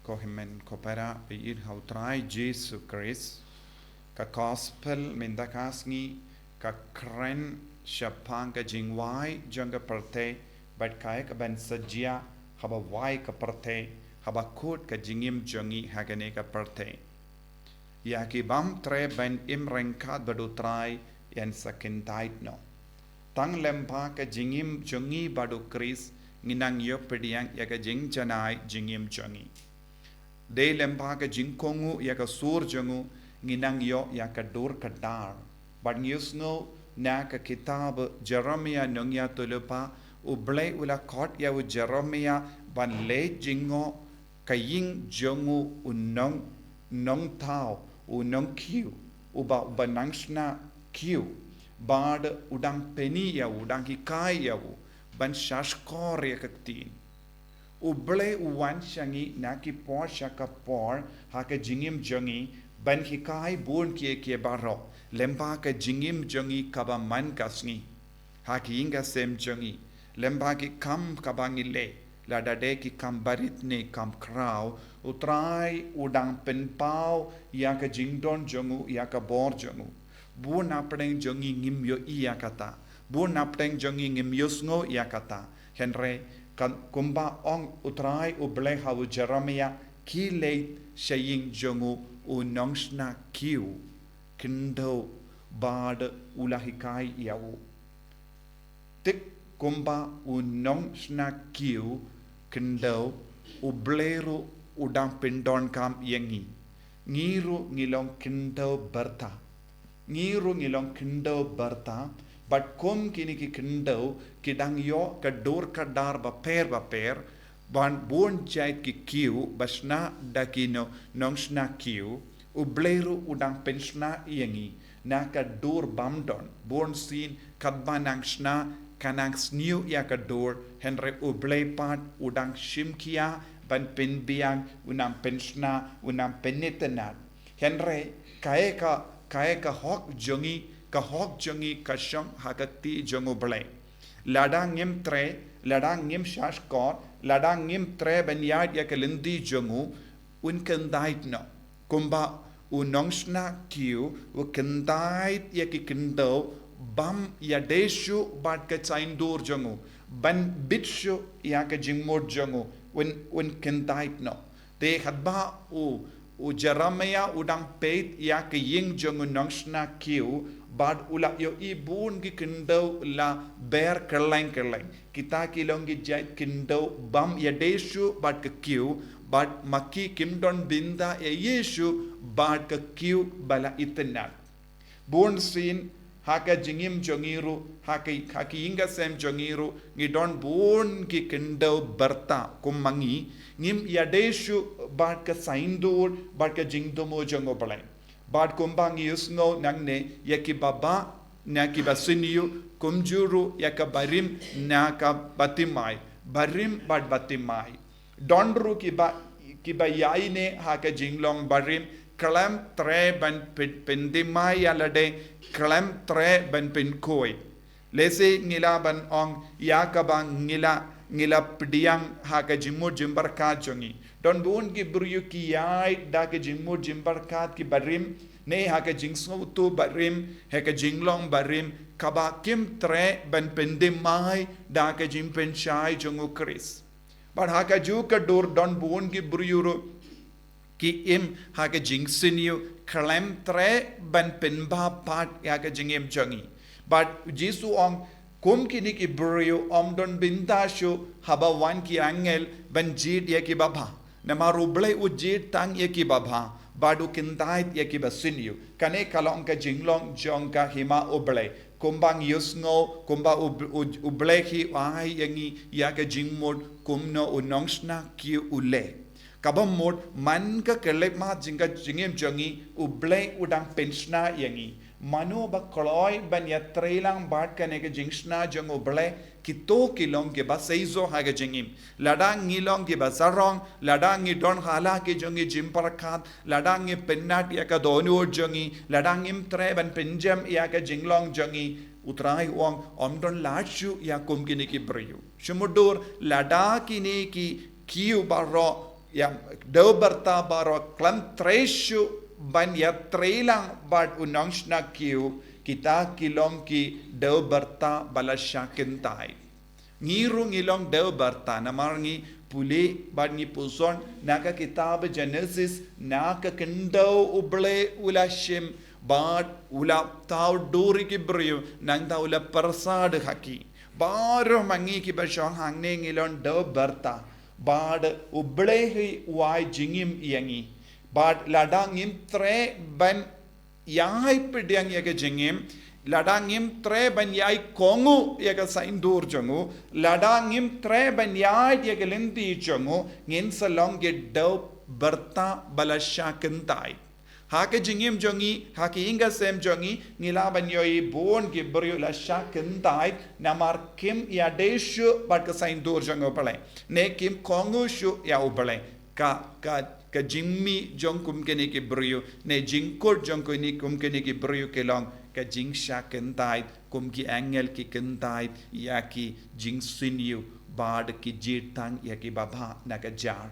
kohimen kopera beir hautrai Jesu Christ ka gospel mendakasngi ka kren shapang ka jingwai janga parte bat kai ka ban sajia haba wai ka parte haba kot ka jingim jongi hagane ka parte ya ki bam tre ben imrenkat badu trai yan sakendait no tang lempa ka jingim jongi badu Chris nginang yo pediang ya ka jing janai jingim jongi de lempa ka jingkongu ya ka sur jongu nginang yo ya ka dur ka dar but ngusno na ka kitab Jeremia nongya tulupa ublay ula kot ya u Jeremia ban le jingo kaying jongu unong nong tao unong kiu uba banangsna kiu bad udang peni ya udang hikai ya ban shashkor ya kaktin ublay uwan shangi naki por shaka por haka jingim jongi ban hikai bon ke baro lemba ka jingim jongi kaba man kasngi haki inga sem jongi lemba ki kam kabangi le ladade ki kam barit ne kam kraw utrai udang penpau ya ka jingdon jongu ya ka bor jongu bu napdeng jongi ngim yo iya kata bu napdeng jongi ngim yusngo iya kata henre kan kumba ong utrai uble hawu Jeremia ki le shaying jongu unongsna kiu kindo bad ulahikai yawu tik kumba unongsna kiu kindo ubleru udang pindon kam yangi ngiru ngilong kindo berta ngiru ngilong kindo berta but kum kini ki kindo kidang yo kadur kadar baper ban bon jait ki kiu basna dakino nongsna kiu ubleru udang pensna yangi na kadur bamdon bon sin kadbanang sna kanang sniu ya kadur henry ublay pat udang shimkia ban penbiang unang pensna unang penitenat henry kaeka hok jongi ka shong hakati jongo blay ladang ngim tre ladang ngim shashkor ladang ngim tre ban yad ya kalindi jongu un kandait no kumba unongsna kiu u kandait ya ki kindo bam ya deshu bat ka chaindur jongu ban bitshu ya ka jingmod jongu un kandait no te hadba u Jeremia udang peit ya ka ying jongu nongsna kiu bad ula yo ibun ki kindo la ber kerleng kita kilong ki jait kindo bam ya deshu bad ka kiu bad maki kimdon binda ya yeshu bad ka kiu bala itenat bun sin haka jingim jongiru haki inga sem jongiru ngidon bun ki kindo berta kumangi ngim ya deshu bad ka saindur bad ka jingdomo jongo balai bad kumbang yusno nangne yaki baba naki basiniu kumjuru yaka barim naka batimai barim bad batimai dondru ki ba yaine haka jinglong barim kalam tre ban pendimai alade kalam tre ban penkoi lese ngila ban ong yaka bang ngila pdiang haka jimur jimbarkat jongi don bun ki buryu ki yai da ke jingmur jimbarkat ki barim ne haka jingso tu barim haka jinglong barim kaba kim tre ban pendimai da ke jimpen chai jongu Chris but haka ju ka dur don bun ki buryuru ki im haka jingsiniu klem tre ban penba pat haka jingem jongi but jisu ong kum kini ki buryu omdon bindashu haba wan ki angel ban jid ya ki baba nama rublay ujid tang ya ki baba badu kindait ya ki basiniu kane kalong ka jinglong jong ka hima ublay kumbang yusngo kumba ublay hi ai yangi ya ka jingmod kumno unongsna ki ule kabam mod man ka kelep ma jinga jingem jongi ublay udang pensna yangi manu ba kloy ban yatrelang bat kane ka jingsna jong ublay kito kilong ke ba seizo haga jingim ladang ngilong ke ba sarong ladang ngi don hala ke jongi jimparakat ladang ngi pennat ya ka donu jongi ladang ngim tre ban penjam ya ka jinglong jongi utrai wong omdon lachu ya kumkini ki briyu shumudur ladaki ne ki kiu baro yang deu berta baro klam treshu ban ya trelang bad unang snakiu kita kilom ki deu berta balasyakin tai ngirung ilong deu berta namarngi puli bad ngi puson naka kitab Genesis naka kendau uble ulashim bad ula tau duri ki brio nang tau ula persad haki baru mangi ki bashong hangne ngilon deu berta bad ublehi wai jingim yangi bad ladangim tre ban yai pidyang yaga jingim ladangim tre ban yai kongu yaga sain dur jangu ladangim tre ban yai yaga lendi jangu ngin salong ge do berta balasya kentai hake jingim jongi hake inga sem jongi ngila ban yoi bon ge brio la shakentai namar kim ya deshu bad ka sain dur jangu pale ne kim kongu shu ya ubale ka jingmi jong kum kene ki brio ne jingkor jong ko ni kum kene ki brio ke long ka jing sha kentai kum ki angel ki kentai ya ki jing siniu bad ki jirtang ya ki baba na ka jar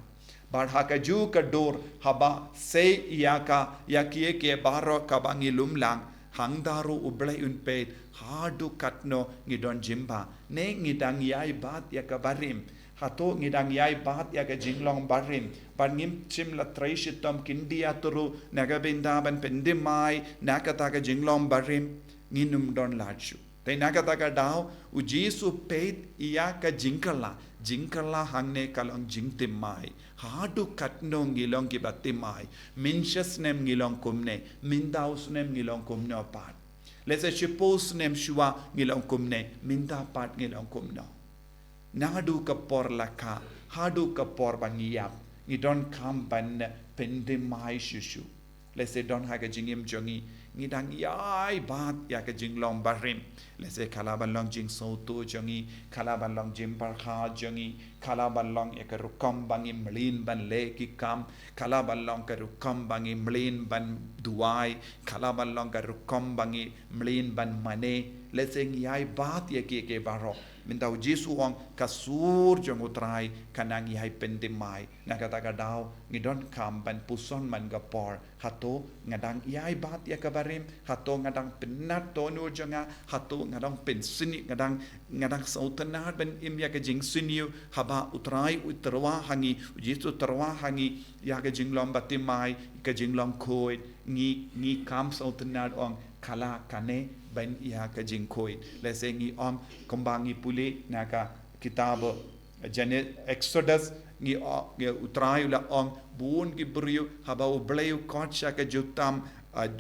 bad ha ka ju ka dor haba se ya ki ke baro ka bangi lumlang hangdaru ublai unpe hadu katno ngidon jimba ne ngidang yai bat ya ka barim hato ngidang yai bat ya ka jinglong barim ban ngim chim la traishitom kindia turu naga bindaban pendimai nakata ka jinglong barim nginum don lachu te nakata ka dau ujisu peit iya ka jingkala hangne kalong jingtimai hadu katno ngilong ki batimai minshas nem ngilong kumne mindaus nem ngilong kumno pat let's suppose nem shua ngilong kumne minda pat ngilong kumno nadu ka por laka hadu ka por bangiyap ni don kam ban pendimai shushu let's say don haga jingim jongi ni dang yai bat ya ka jinglong barim let's say kalaban long jing soto jongi kalaban long jim parha jongi kalaban long ya ka rukam bangi mlin ban le ki kam kalaban long ka rukam bangi mlin ban duai kalaban long ka rukam bangi mlin ban mane let's say yai bat ya ke baro minta Jesu ong kasur jong utrai kanang yai pendimai nakata daw ngidon kam ban puson man gapor hato ngadang yai bat ya kabarim hato ngadang penat tonu jonga hato ngadang pensini ngadang sautanat ban im ya ka jing siniu haba utrai uterwa hangi Jesu terwa hangi ya ka jinglom batimai ka jinglom khoi ngi kam sautanat ong kala kane ban ya ka jingkoi lesengi om kombangi puli naka kitab Exodus ngi utrayula om bun ki brio haba ubleyu kocha ka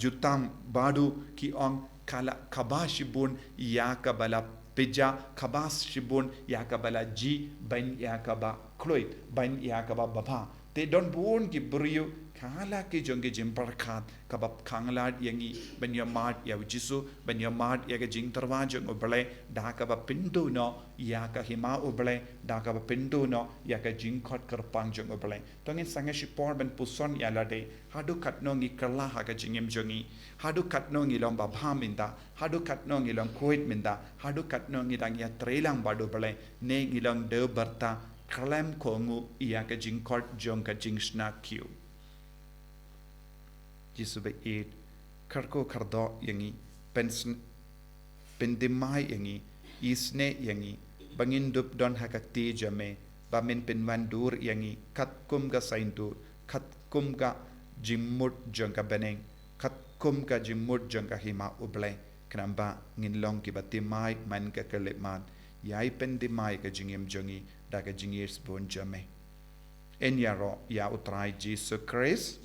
jutam badu ki om kala kabashibun ya ka bala pija kabashibun ya ka bala ji ban ya ka ba kloit ban ya ka ba baba te don bun ki brio kala ke jonge jimpar khat kabab khanglat yangi banyamat ya jisu banyamat ya ga jing tarwa jong oble da ka ba pindu no ya ka hima oble da ka ba pindu no ya ka jing khot karpang jong oble tongin sange shipor ban puson ya lade hadu khatno ngi kala ha ga jingem jongi hadu khatno ngi lom ba bhaminda hadu khatno ngi lom koit minda hadu khatno ngi dang ya trelang badu bale ne ngi lom de barta kalam kongu ya ka jing khot jong ka jing sna kiu Jesu be eat karko kardo yangi pendimai yangi isne yangi bangin dup don hakati jame bamin penwandur yangi katkum ga saindur katkum ga jimmut jangka beneng katkum ga jimmut jangka hima uble kenamba nginlong ki batimai man ka kelepman yai pendimai ka jingim jongi da ka jingir bon jame en yaro ya utrai Jesus Christ